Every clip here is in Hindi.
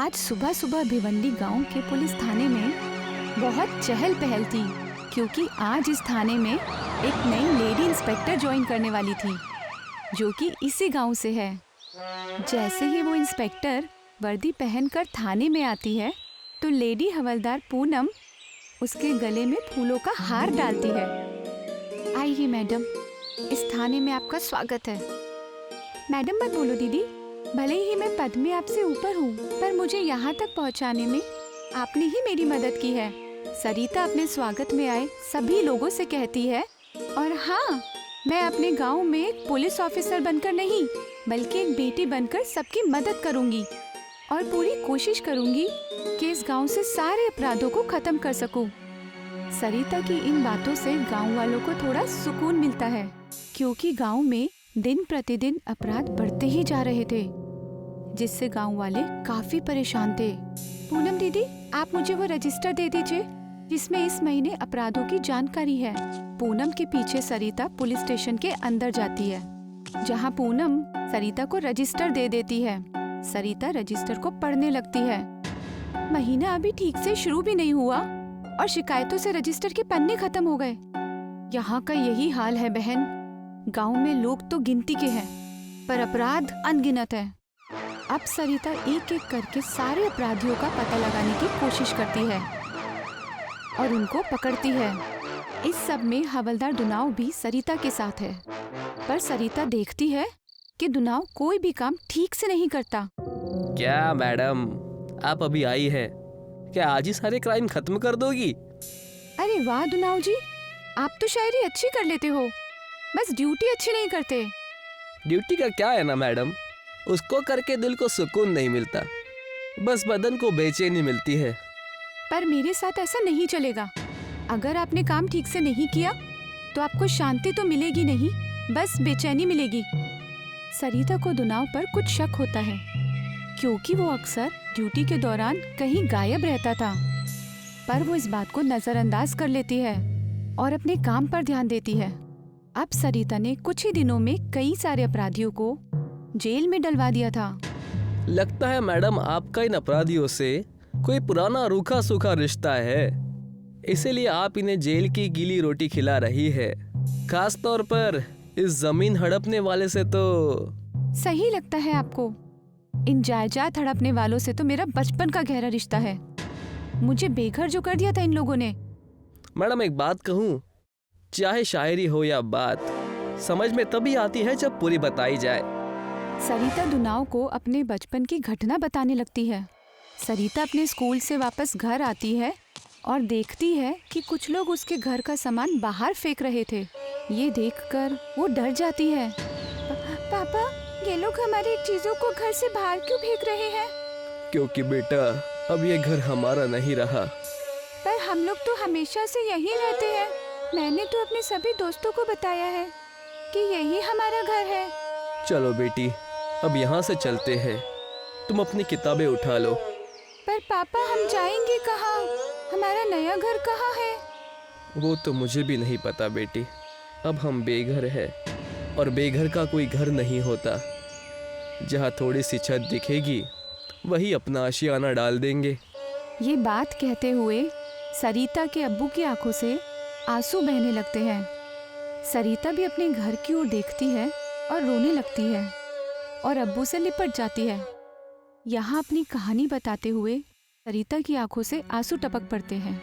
आज सुबह सुबह भिवंडी गांव के पुलिस थाने में बहुत चहल पहल थी, क्योंकि आज इस थाने में एक नई लेडी इंस्पेक्टर ज्वाइन करने वाली थी, जो कि इसी गांव से है। जैसे ही वो इंस्पेक्टर वर्दी पहनकर थाने में आती है तो लेडी हवलदार पूनम उसके गले में फूलों का हार डालती है। आइए मैडम, इस थाने में आपका स्वागत है। मैडम मत बोलो दीदी, भले ही मैं पद में आपसे ऊपर हूँ, पर मुझे यहाँ तक पहुँचाने में आपने ही मेरी मदद की है। सरिता अपने स्वागत में आए सभी लोगों से कहती है, और हाँ, मैं अपने गांव में एक पुलिस ऑफिसर बनकर नहीं, बल्कि एक बेटी बनकर सबकी मदद करूंगी और पूरी कोशिश करूंगी कि इस गांव से सारे अपराधों को खत्म कर सकूं। सरिता की इन बातों से गांव वालों को थोड़ा सुकून मिलता है, क्योंकि गांव में दिन प्रतिदिन अपराध बढ़ते ही जा रहे थे, जिससे गांव वाले काफी परेशान थे। पूनम दीदी, आप मुझे वो रजिस्टर दे दीजिए जिसमें इस महीने अपराधों की जानकारी है। पूनम के पीछे सरिता पुलिस स्टेशन के अंदर जाती है, जहां पूनम सरिता को रजिस्टर दे देती है। सरिता रजिस्टर को पढ़ने लगती है। महीना अभी ठीक से शुरू भी नहीं हुआ और शिकायतों से रजिस्टर के पन्ने खत्म हो गए। यहाँ का यही हाल है बहन। गांव में लोग तो गिनती के हैं, पर अपराध अनगिनत है। अब सरिता एक एक करके सारे अपराधियों का पता लगाने की कोशिश करती है और उनको पकड़ती है। इस सब में हवलदार दुनाव भी सरिता के साथ है, पर सरिता देखती है कि दुनाव कोई भी काम ठीक से नहीं करता। क्या मैडम, आप अभी आई हैं? क्या आज ही सारे क्राइम खत्म कर दोगी? अरे वाह दुनाव जी, आप तो शायरी अच्छी कर लेते हो, बस ड्यूटी अच्छी नहीं करते। ड्यूटी का क्या है ना मैडम, उसको करके दिल को सुकून नहीं मिलता, बस बदन को बेचैनी मिलती है। पर मेरे साथ ऐसा नहीं चलेगा। अगर आपने काम ठीक से नहीं किया तो आपको शांति तो मिलेगी नहीं, बस बेचैनी मिलेगी। सरिता को दुनाव पर कुछ शक होता है, क्योंकि वो अक्सर ड्यूटी के दौरान कहीं गायब रहता था, पर वो इस बात को नजरअंदाज कर लेती है और अपने काम पर ध्यान देती है। अब सरिता ने कुछ ही दिनों में कई सारे अपराधियों को जेल में डलवा दिया था। लगता है मैडम आपका इन अपराधियों से कोई पुराना रूखा सूखा रिश्ता है, इसीलिए आप इन्हें जेल की गीली रोटी खिला रही है। खास तौर पर इस जमीन हड़पने वाले से तो। सही लगता है आपको? इन जायदाद हड़पने वालों से तो मेरा बचपन का गहरा रिश्ता है। मुझे बेघर जो कर दिया था इन लोगों ने। मैडम एक बात कहूँ, चाहे शायरी हो या बात, समझ में तभी आती है जब पूरी बताई जाए। सरिता दुनाव को अपने बचपन की घटना बताने लगती है। सरिता अपने स्कूल से वापस घर आती है और देखती है कि कुछ लोग उसके घर का सामान बाहर फेंक रहे थे। ये देखकर वो डर जाती है। पापा, ये लोग हमारी चीजों को घर से बाहर क्यों फेंक रहे हैं? क्योंकि बेटा, अब ये घर हमारा नहीं रहा। पर हम लोग तो हमेशा से यहीं रहते हैं। मैंने तो अपने सभी दोस्तों को बताया है कि यही हमारा घर है। चलो बेटी, अब यहाँ से चलते हैं। तुम अपनी किताबें उठा लो। पर पापा, हम जाएंगे कहाँ? हमारा नया घर कहाँ है? वो तो मुझे भी नहीं पता बेटी। अब हम बेघर हैं, और बेघर का कोई घर नहीं होता। जहाँ थोड़ी सी छत दिखेगी वही अपना आशियाना डाल देंगे। ये बात कहते हुए सरिता के अब्बू की आंखों से आंसू बहने लगते हैं। सरिता भी अपने घर की ओर देखती है और रोने लगती है और अब्बू से लिपट जाती है। यहाँ अपनी कहानी बताते हुए सरिता की आंखों से आंसू टपक पड़ते हैं।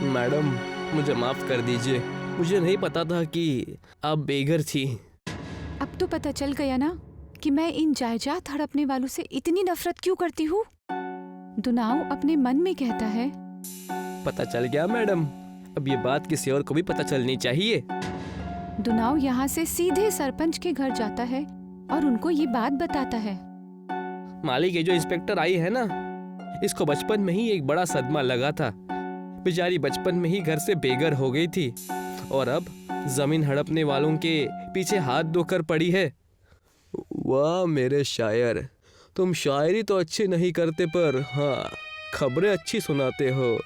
मैडम, मुझे माफ कर दीजिए, मुझे नहीं पता था कि आप बेघर थी। अब तो पता चल गया ना कि मैं इन जायदाद हड़पने वालों से इतनी नफरत क्यों करती हूँ। दुनाव अपने मन में कहता है। पता चल गया मैडम, अब ये बात किसी और को भी पता चलनी चाहिए। दुनाव यहाँ से सीधे सरपंच के घर जाता है और उनको ये बात बताता है। मालिक, ये जो इंस्पेक्टर आई है ना, इसको बचपन में ही एक बड़ा सदमा लगा था। बेचारी बचपन में ही घर से बेघर हो गई थी और अब जमीन हड़पने वालों के पीछे हाथ धोकर पड़ी है। वाह मेरे शायर, तुम शायरी तो अच्छी नहीं करते, पर हाँ, खबरें अच्छी सुनाते हो।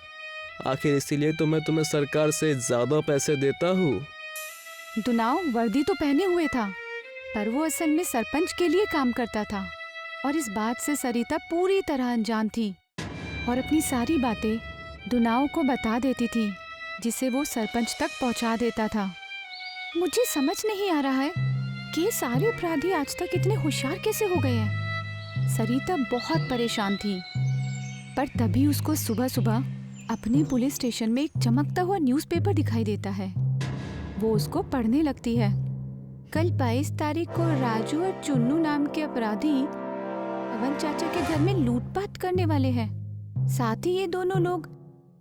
आखिर इसीलिए तो मैं तुम्हें सरकार से ज्यादा पैसे देता हूँ। दुनाव वर्दी तो पहने हुए था, पर वो असल में सरपंच के लिए काम करता था। और इस बात से सरिता पूरी तरह अनजान थी और अपनी सारी बातें दुनाव को बता देती थी, जिसे वो सरपंच तक पहुंचा देता था। मुझे समझ नहीं आ रहा है कि ये सारे अपराधी आज तक इतने होशियार कैसे हो गए हैं। सरिता बहुत परेशान थी, पर तभी उसको सुबह सुबह अपने पुलिस स्टेशन में एक चमकता हुआ न्यूज़पेपर दिखाई देता है। वो उसको पढ़ने लगती है। कल 22 तारीख को राजू और चुन्नू नाम के अपराधी पवन चाचा के घर में लूटपाट करने वाले हैं। साथ ही ये दोनों लोग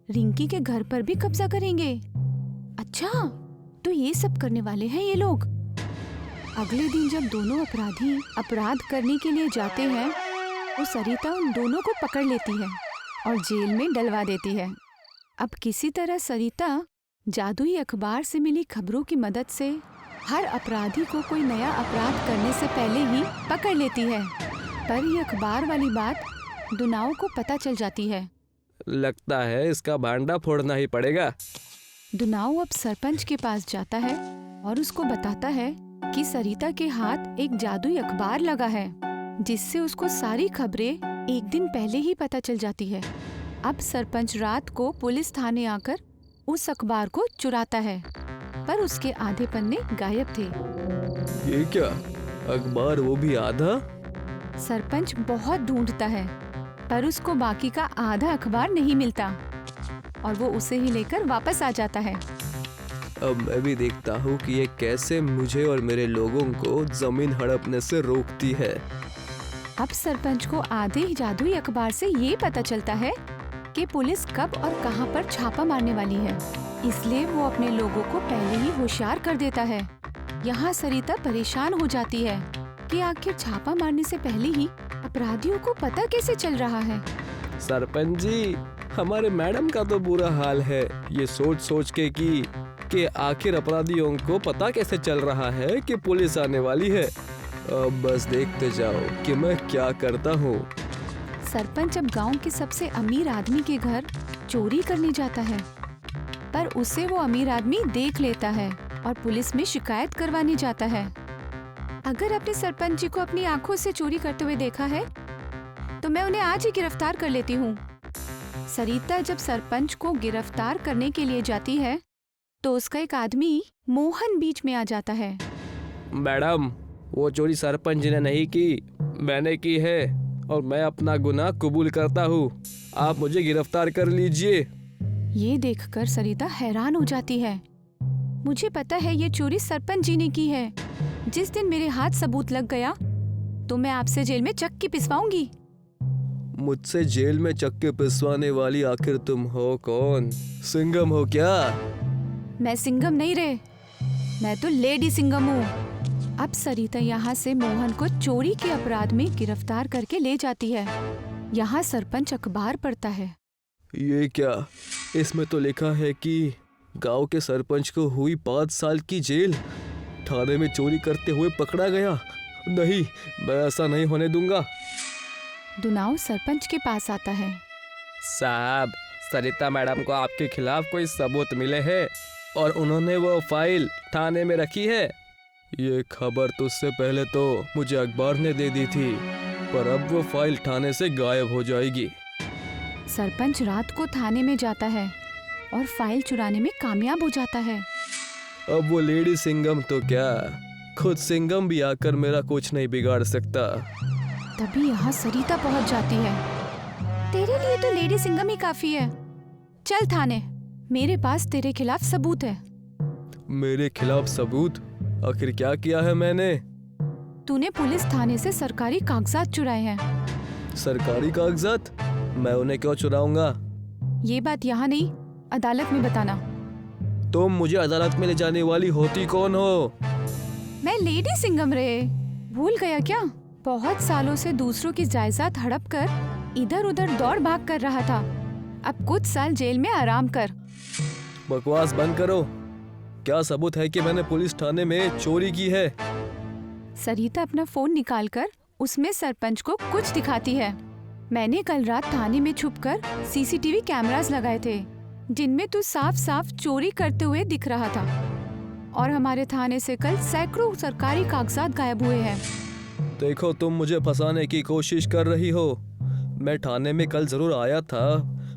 रिंकी के घर पर भी कब्जा करेंगे। अच्छा, तो ये सब करने वाले हैं ये लोग। अगले दिन जब दोनों अपराधी अपराध करने के लिए जाते हैं, तो सरिता उन दोनों को पकड़ लेती है और जेल में डलवा देती है। अब किसी तरह सरिता जादुई अखबार से मिली खबरों की मदद से हर अपराधी को कोई नया अपराध करने से पहले ही पकड़ लेती है। पर ये अखबार वाली बात दुनाव को पता चल जाती है। लगता है इसका भांडा फोड़ना ही पड़ेगा। दुनाव अब सरपंच के पास जाता है और उसको बताता है कि सरिता के हाथ एक जादुई अखबार लगा है, जिससे उसको सारी खबरें एक दिन पहले ही पता चल जाती है। अब सरपंच रात को पुलिस थाने आकर उस अखबार को चुराता है, पर उसके आधे पन्ने गायब थे। ये क्या, अखबार वो भी आधा? सरपंच बहुत ढूंढता है, पर उसको बाकी का आधा अखबार नहीं मिलता और वो उसे ही लेकर वापस आ जाता है। अब मैं भी देखता हूँ कि ये कैसे मुझे और मेरे लोगों को जमीन हड़पने से रोकती है। अब सरपंच को आधे ही जादुई अखबार से ये पता चलता है कि पुलिस कब और कहां पर छापा मारने वाली है, इसलिए वो अपने लोगों को पहले ही होशियार कर देता है। यहाँ सरिता परेशान हो जाती है कि आखिर छापा मारने से पहले ही अपराधियों को पता कैसे चल रहा है। सरपंच जी, हमारे मैडम का तो बुरा हाल है, ये सोच सोच के कि आखिर अपराधियों को पता कैसे चल रहा है कि पुलिस आने वाली है। अब बस देखते जाओ कि मैं क्या करता हूँ। सरपंच अब गांव के सबसे अमीर आदमी के घर चोरी करने जाता है, पर उसे वो अमीर आदमी देख लेता है और पुलिस में शिकायत करवाने जाता है। अगर आपने सरपंच जी को अपनी आंखों से चोरी करते हुए देखा है, तो मैं उन्हें आज ही गिरफ्तार कर लेती हूँ। सरिता जब सरपंच को गिरफ्तार करने के लिए जाती है, तो उसका एक आदमी मोहन बीच में आ जाता है। मैडम, वो चोरी सरपंच जी ने नहीं की, मैंने की है और मैं अपना गुनाह कबूल करता हूँ। आप मुझे गिरफ्तार कर लीजिए। ये देखकर सरिता हैरान हो जाती है। मुझे पता है ये चोरी सरपंच जी ने की है। जिस दिन मेरे हाथ सबूत लग गया, तो मैं आपसे जेल में चक्की पिसवाऊंगी। मुझसे जेल में चक्के पिसवाने वाली आखिर तुम हो कौन? सिंघम हो क्या? मैं सिंघम नहीं रे, मैं तो लेडी सिंघम हूँ। अब सरिता यहाँ से मोहन को चोरी के अपराध में गिरफ्तार करके ले जाती है। यहाँ सरपंच अखबार पढ़ता है। ये क्या, इसमें तो लिखा है कि गांव के सरपंच को हुई 5 साल की जेल, थाने में चोरी करते हुए पकड़ा गया। नहीं, मैं ऐसा नहीं होने दूंगा। दुनाव सरपंच के पास आता है। साहब, सरिता मैडम को आपके खिलाफ कोई सबूत मिले हैं और उन्होंने वो फाइल थाने में रखी है। ये खबर तो उससे पहले तो मुझे अखबार ने दे दी थी, पर अब वो फाइल थाने से गायब हो जाएगी। सरपंच रात को थाने में जाता है और फाइल चुराने में कामयाब हो जाता है। अब वो लेडी सिंघम तो क्या, खुद सिंघम भी आकर मेरा कुछ नहीं बिगाड़ सकता। तभी यहाँ सरिता पहुँच जाती है। तेरे लिए तो लेडी सिंघम ही काफी है। चल थाने, मेरे पास तेरे खिलाफ सबूत है। मेरे खिलाफ सबूत? आखिर क्या किया है मैंने? तूने पुलिस थाने से सरकारी कागजात चुराए हैं। सरकारी कागजात? मैं उन्हें क्यों चुराऊंगा? ये बात यहाँ नहीं, अदालत में बताना। तुम मुझे अदालत में ले जाने वाली होती कौन हो? मैं लेडी सिंघम रे, भूल गया क्या? बहुत सालों से दूसरों की जायदाद हड़प कर इधर उधर दौड़ भाग कर रहा था। अब कुछ साल जेल में आराम कर। बकवास बंद करो। क्या सबूत है कि मैंने पुलिस थाने में चोरी की है? सरिता अपना फोन निकालकर उसमें सरपंच को कुछ दिखाती है। मैंने कल रात थाने में छुपकर सीसीटीवी कैमरास लगाए थे, जिनमें तू साफ साफ चोरी करते हुए दिख रहा था। और हमारे थाने से कल सैकड़ों सरकारी कागजात गायब हुए हैं। देखो, तुम मुझे फंसाने की कोशिश कर रही हो। मैं थाने में कल जरूर आया था,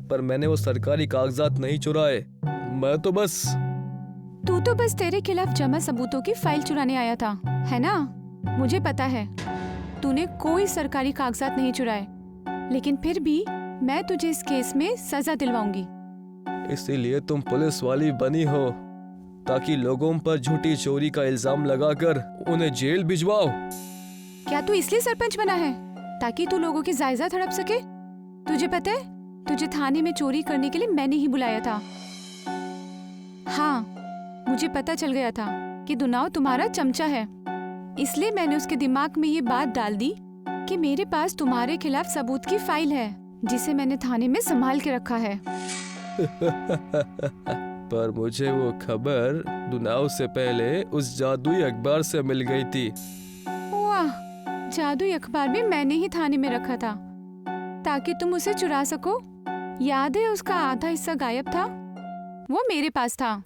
पर मैंने वो सरकारी कागजात नहीं चुराए। मैं तो बस तू तो बस तेरे खिलाफ जमा सबूतों की फाइल चुराने आया था, है ना? मुझे पता है तूने कोई सरकारी कागजात नहीं चुराए, लेकिन फिर भी मैं तुझे इस केस में सजा दिलवाऊंगी। इसीलिए तुम पुलिस वाली बनी हो, ताकि लोगों पर झूठी चोरी का इल्जाम लगाकर उन्हें जेल भिजवाओ। क्या तू इसलिए सरपंच बना है ताकि तू लोगों की जायदाद हड़प सके? तुझे पता है तुझे थाने में चोरी करने के लिए मैंने ही बुलाया था। हाँ, मुझे पता चल गया था कि दुनाव तुम्हारा चमचा है, इसलिए मैंने उसके दिमाग में ये बात डाल दी कि मेरे पास तुम्हारे खिलाफ सबूत की फाइल है, जिसे मैंने थाने में संभाल के रखा है। पर मुझे वो खबर दुनाव से पहले उस जादुई अखबार से मिल गई थी। वाह, जादुई अखबार भी मैंने ही थाने में रखा था ताकि तुम उसे चुरा सको। याद है उसका आधा हिस्सा गायब था, वो मेरे पास था।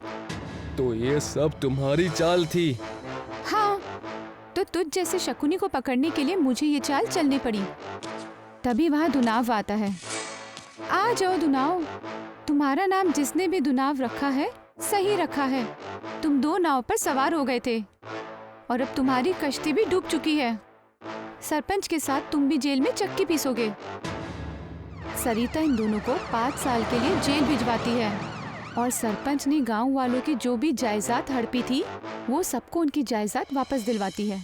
तो ये सब तुम्हारी चाल थी? हाँ, तो तुझ जैसे शकुनी को पकड़ने के लिए मुझे ये चाल चलनी पड़ी। तभी वहाँ दुनाव आता है। आ जाओ दुनाव, तुम्हारा नाम जिसने भी दुनाव रखा है सही रखा है। तुम 2 नाव पर सवार हो गए थे और अब तुम्हारी कश्ती भी डूब चुकी है। सरपंच के साथ तुम भी जेल में चक्की पीसोगे। सरिता इन दोनों को 5 साल के लिए जेल भिजवाती है और सरपंच ने गांव वालों की जो भी जायदाद हड़पी थी वो सबको उनकी जायदाद वापस दिलवाती है।